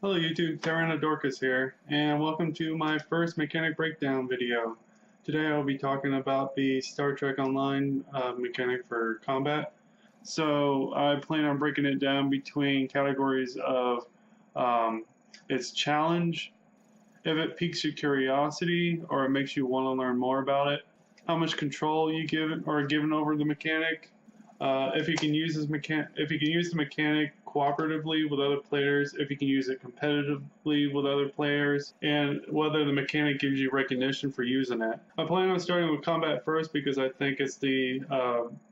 Hello YouTube, Tyrannodorkus here, and welcome to my first mechanic breakdown video. Today I will be talking about the Star Trek Online mechanic for combat. So I plan on breaking it down between categories of its challenge, if it piques your curiosity or it makes you want to learn more about it, how much control you give it or given over the mechanic, if you can use the mechanic cooperatively with other players, if you can use it competitively with other players, and whether the mechanic gives you recognition for using it. I plan on starting with combat first because I think it's the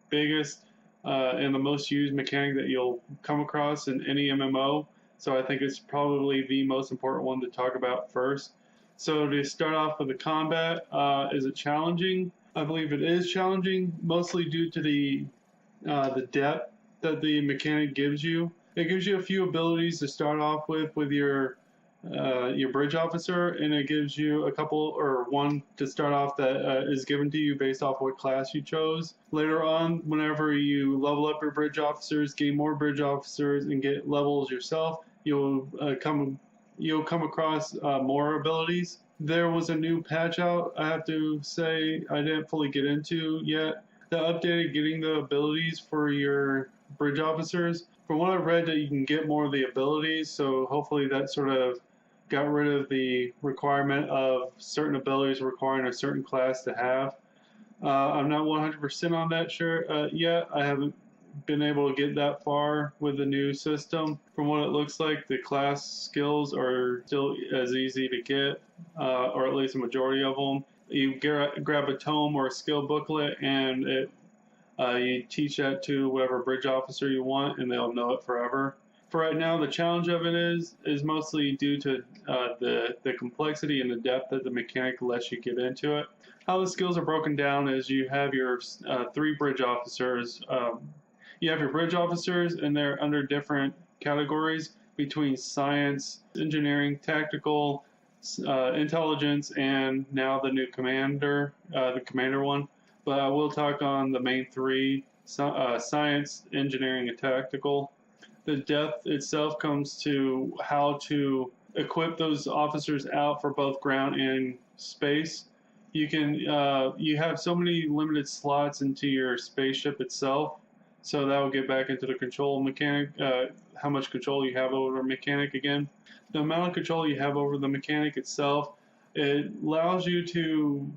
biggest and the most used mechanic that you'll come across in any MMO. So I think it's probably the most important one to talk about first. So to start off with the combat, is it challenging? I believe it is challenging, mostly due to the depth that the mechanic gives you. It gives you a few abilities to start off with your bridge officer, and it gives you a couple or one to start off that is given to you based off what class you chose. Later on, whenever you level up your bridge officers, gain more bridge officers, and get levels yourself, you'll come across more abilities. There was a new patch out, I have to say, I didn't fully get into yet, that updated getting the abilities for your bridge officers. From what I've read, that you can get more of the abilities, so hopefully that sort of got rid of the requirement of certain abilities requiring a certain class to have. I'm not 100% on that sure yet. I haven't been able to get that far with the new system. From what it looks like, the class skills are still as easy to get, or at least a majority of them. You grab a tome or a skill booklet, and you teach that to whatever bridge officer you want, and they'll know it forever. For right now, the challenge of it is mostly due to the complexity and the depth that the mechanic lets you get into it. How the skills are broken down is you have your three bridge officers. You have your bridge officers, and they're under different categories between science, engineering, tactical, intelligence, and now the new commander, the commander one. But I will talk on the main three, science, engineering, and tactical. The depth itself comes to how to equip those officers out for both ground and space. You can you have so many limited slots into your spaceship itself, so that will get back into the control mechanic, how much control you have over the mechanic again. The amount of control you have over the mechanic itself, it allows you to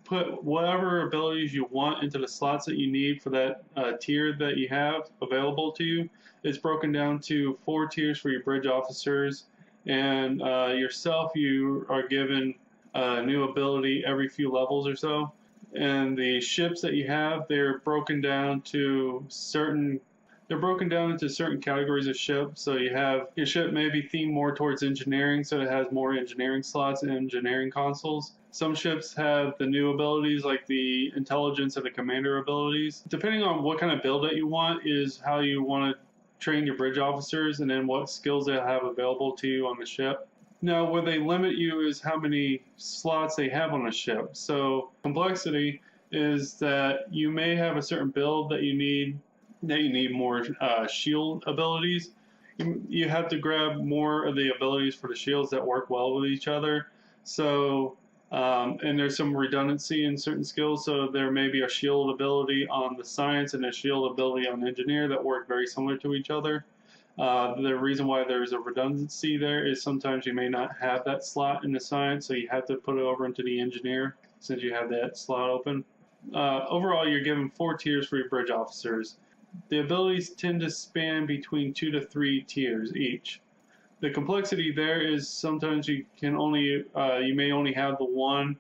put whatever abilities you want into the slots that you need for that tier that you have available to you. It's broken down to 4 tiers for your bridge officers, and yourself, you are given a new ability every few levels or so. And the ships that you have, they're broken down into certain categories of ships. So you have your ship may be themed more towards engineering, so it has more engineering slots and engineering consoles. Some ships have the new abilities like the intelligence and the commander abilities. Depending on what kind of build that you want is how you want to train your bridge officers, and then what skills they'll have available to you on the ship. Now, where they limit you is how many slots they have on a ship. So complexity is that you may have a certain build that you need more shield abilities. You have to grab more of the abilities for the shields that work well with each other. So, and there's some redundancy in certain skills. So there may be a shield ability on the science and a shield ability on engineer that work very similar to each other. The reason why there's a redundancy there is sometimes you may not have that slot in the science, so you have to put it over into the engineer since you have that slot open. Overall, you're given 4 tiers for your bridge officers. The abilities tend to span between 2 to 3 tiers each. The complexity there is sometimes you may only have the one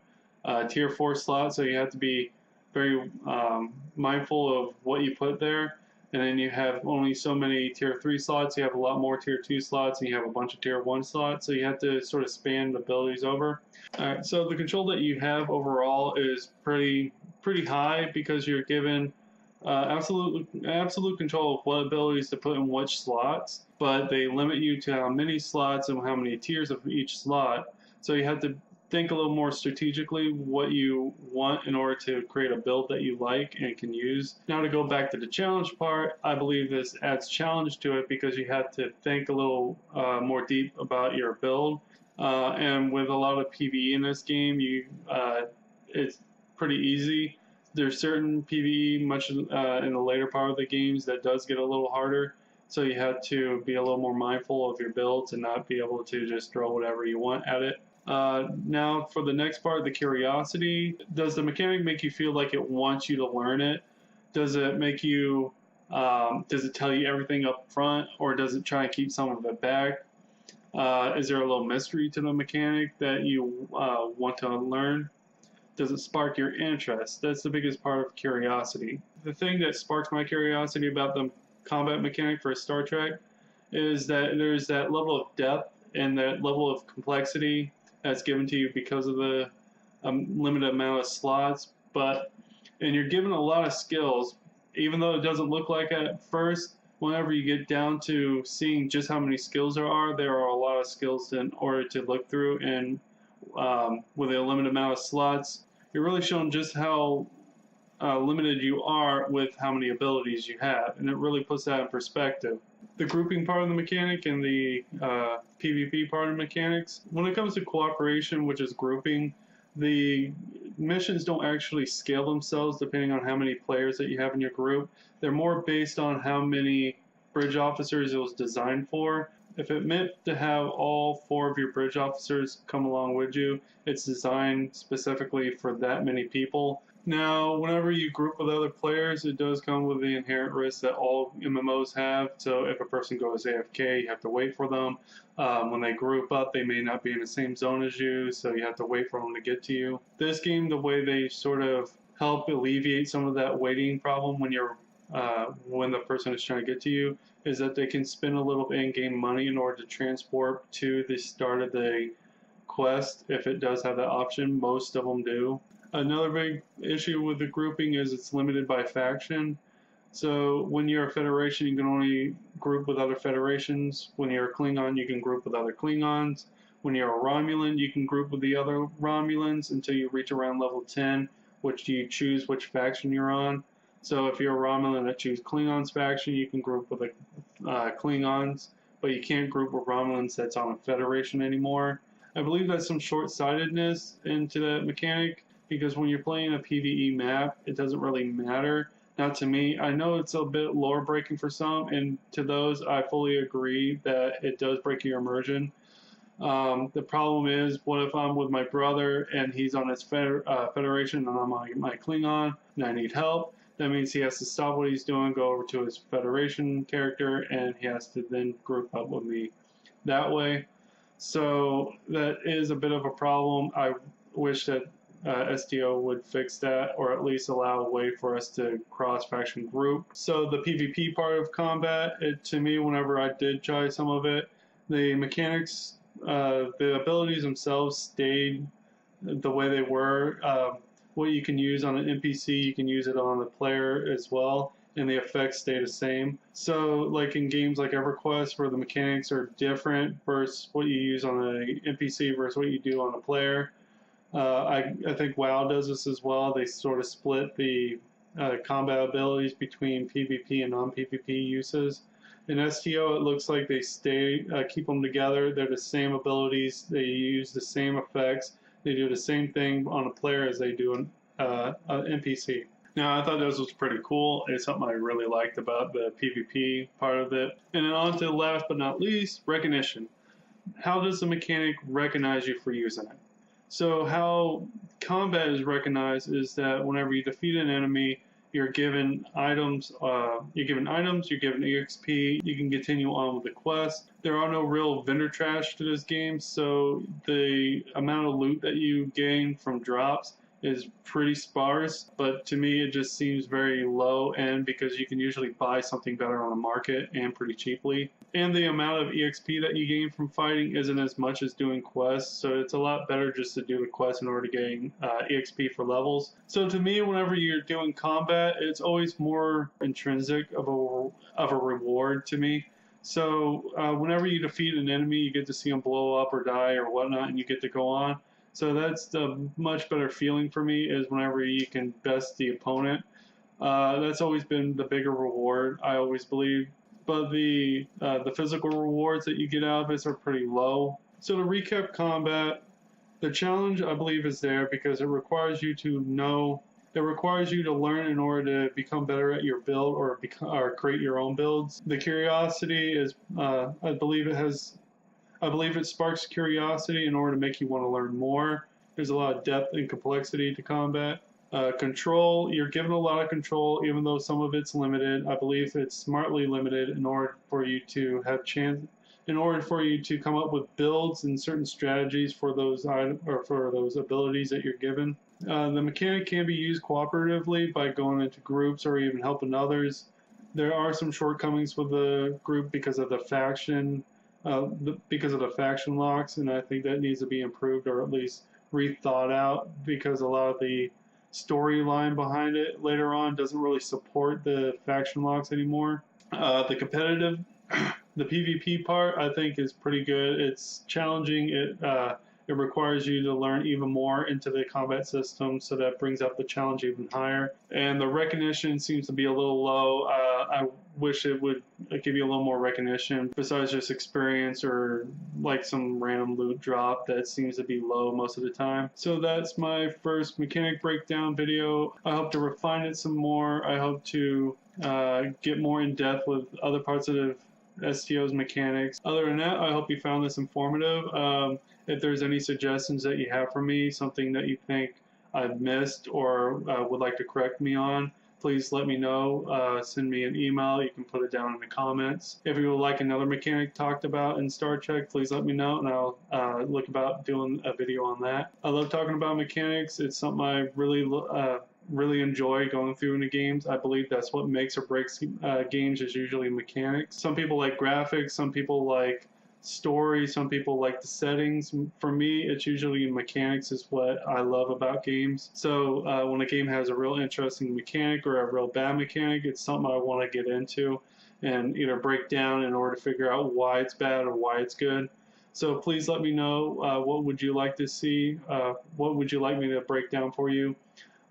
tier 4 slot, so you have to be very mindful of what you put there. And then you have only so many tier 3 slots, you have a lot more tier 2 slots, and you have a bunch of tier 1 slots, so you have to sort of span the abilities over. Alright, so the control that you have overall is pretty high because you're given absolute control of what abilities to put in which slots, but they limit you to how many slots and how many tiers of each slot. So you have to think a little more strategically what you want in order to create a build that you like and can use. Now, to go back to the challenge part, I believe this adds challenge to it because you have to think a little more deep about your build. And with a lot of PvE in this game, it's pretty easy. There's certain PvE much in the later part of the games that does get a little harder. So you have to be a little more mindful of your builds and not be able to just throw whatever you want at it. Now for the next part, the curiosity. Does the mechanic make you feel like it wants you to learn it? Does it make you, does it tell you everything up front, or does it try and keep some of it back? Is there a little mystery to the mechanic that you want to learn? Does it spark your interest? That's the biggest part of curiosity. The thing that sparks my curiosity about the combat mechanic for Star Trek is that there's that level of depth and that level of complexity that's given to you because of the limited amount of slots. And you're given a lot of skills, even though it doesn't look like it at first. Whenever you get down to seeing just how many skills there are a lot of skills in order to look through, and with a limited amount of slots, you're really shown just how limited you are with how many abilities you have, and it really puts that in perspective. The grouping part of the mechanic and the PvP part of mechanics, when it comes to cooperation, which is grouping, the missions don't actually scale themselves depending on how many players that you have in your group. They're more based on how many bridge officers it was designed for. If it meant to have all 4 of your bridge officers come along with you, it's designed specifically for that many people. Now, whenever you group with other players, it does come with the inherent risk that all MMOs have. So if a person goes AFK, you have to wait for them. When they group up, they may not be in the same zone as you, so you have to wait for them to get to you. This game, the way they sort of help alleviate some of that waiting problem when the person is trying to get to you, is that they can spend a little in-game money in order to transport to the start of the quest. If it does have that option, most of them do. Another big issue with the grouping is it's limited by faction. So when you're a Federation, you can only group with other Federations. When you're a Klingon, you can group with other Klingons. When you're a Romulan, you can group with the other Romulans until you reach around level 10, which you choose which faction you're on. So if you're a Romulan that chooses Klingon's faction, you can group with the Klingons, but you can't group with Romulans that's on a Federation anymore. I believe that's some short-sightedness into that mechanic, because when you're playing a PvE map, it doesn't really matter. Not to me. I know it's a bit lore breaking for some, and to those I fully agree that it does break your immersion. The problem is, what if I'm with my brother and he's on his Federation and I'm on my Klingon and I need help? That means he has to stop what he's doing, go over to his Federation character, and he has to then group up with me that way. So that is a bit of a problem. I wish that STO would fix that, or at least allow a way for us to cross-faction group. So the PvP part of combat, to me, whenever I did try some of it, the mechanics, the abilities themselves stayed the way they were. What you can use on an NPC, you can use it on the player as well, and the effects stay the same. So like in games like EverQuest, where the mechanics are different versus what you use on an NPC versus what you do on a player, I think WoW does this as well. They sort of split the combat abilities between PvP and non-PvP uses. In STO, it looks like they keep them together. They're the same abilities. They use the same effects. They do the same thing on a player as they do an NPC. Now, I thought this was pretty cool. It's something I really liked about the PvP part of it. And then on to last but not least, recognition. How does the mechanic recognize you for using it? So how combat is recognized is that whenever you defeat an enemy, you're given items, you're given EXP, you can continue on with the quest. There are no real vendor trash to this game, so the amount of loot that you gain from drops is pretty sparse, but to me it just seems very low end because you can usually buy something better on the market and pretty cheaply. And the amount of EXP that you gain from fighting isn't as much as doing quests, so it's a lot better just to do the quest in order to gain EXP for levels. So to me, whenever you're doing combat, it's always more intrinsic of a reward to me. So whenever you defeat an enemy, you get to see them blow up or die or whatnot, and you get to go on. So that's the much better feeling for me, is whenever you can best the opponent. That's always been the bigger reward, I always believe. But the physical rewards that you get out of it are pretty low. So to recap combat, the challenge, I believe, is there because it requires you to know. It requires you to learn in order to become better at your build, or create your own builds. The curiosity is, I believe it sparks curiosity in order to make you want to learn more. There's a lot of depth and complexity to combat. Control, you're given a lot of control, even though some of it's limited. I believe it's smartly limited in order for you to come up with builds and certain strategies for those abilities that you're given. The mechanic can be used cooperatively by going into groups or even helping others. There are some shortcomings with the group because of the faction locks, and I think that needs to be improved or at least rethought out, because a lot of the storyline behind it later on doesn't really support the faction locks anymore. The competitive, the PvP part, I think is pretty good. It's challenging. It requires you to learn even more into the combat system, so that brings up the challenge even higher. And the recognition seems to be a little low. I wish it would give you a little more recognition besides just experience or like some random loot drop that seems to be low most of the time. So that's my first mechanic breakdown video. I hope to refine it some more. I hope to get more in depth with other parts of the STO's mechanics. Other than that, I hope you found this informative. If there's any suggestions that you have for me, something that you think I've missed or would like to correct me on, please let me know. Send me an email. You can put it down in the comments. If you would like another mechanic talked about in Star Trek, please let me know, and I'll look about doing a video on that. I love talking about mechanics. It's something I really enjoy going through in the games. I believe that's what makes or breaks games, is usually mechanics. Some people like graphics, some people like story, some people like the settings. For me, it's usually mechanics is what I love about games. So when a game has a real interesting mechanic or a real bad mechanic, it's something I want to get into and either break down in order to figure out why it's bad or why it's good. So please let me know, what would you like to see? What would you like me to break down for you?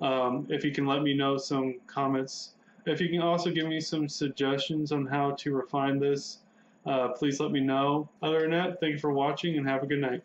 If you can let me know some comments. If you can also give me some suggestions on how to refine this, please let me know. Other than that, thank you for watching and have a good night.